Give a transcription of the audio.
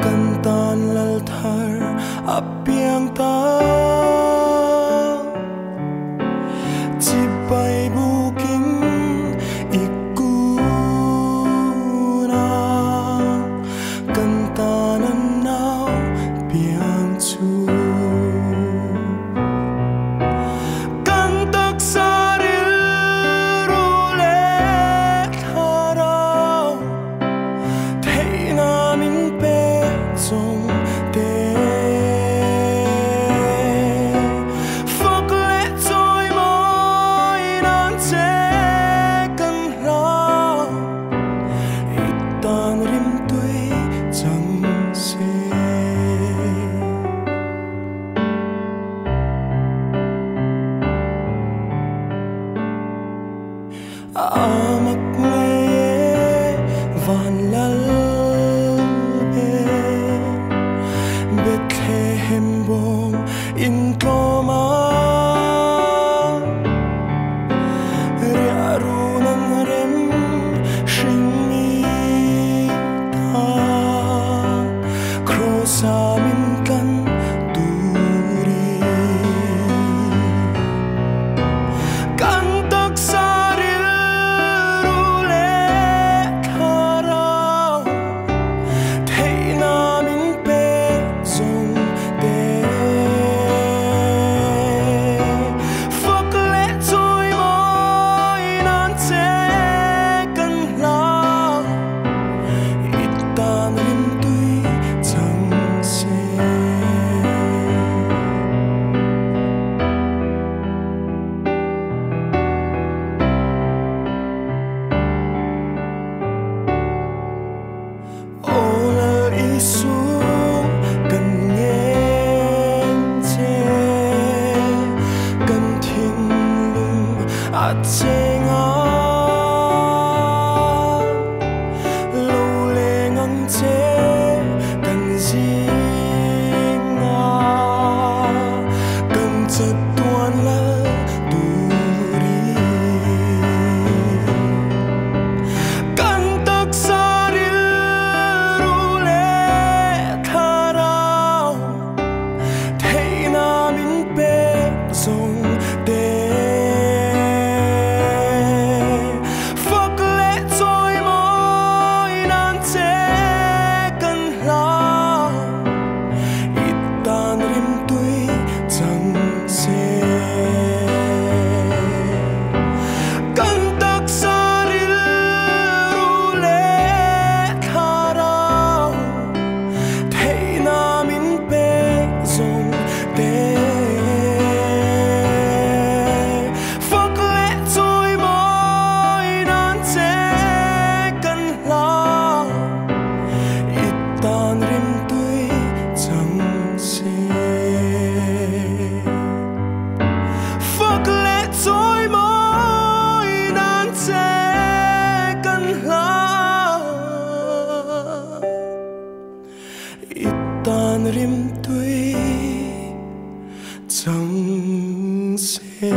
Kantan lalthar apiang ta Chipai buking ikuna Kantanan nao piang chu Kantak saril rule tharao Thei namin pe song te Phật lệ trôi môi nan che cần lao Ít tan rim tuy chẳng xe Amak nghe van lal Bethlehem bong in Roma Riarunang rem shingita Krosamin kan turi Kantak saril rule tharao Thei namin pe song te Phật lệ trôi môi nan che cần lao Ít tan rim tuy chẳng xe Ola isu cần nghe che cần thiên lung che nga lâu lệ ngang che cần gì nga cần chợt tuan la turi Kantak saril rule tharao Thei namin pe song te Phật lệ trôi môi nan che cần lao Ít tan rim tuy chẳng xe Kantak saril rule tharao Thei namin pe song te Phật lệ trôi môi nan che cần lao Ít tan rim tuy chẳng xe Phật lệ trôi môi nan che cần lao Ít tan rim tuy chẳng xe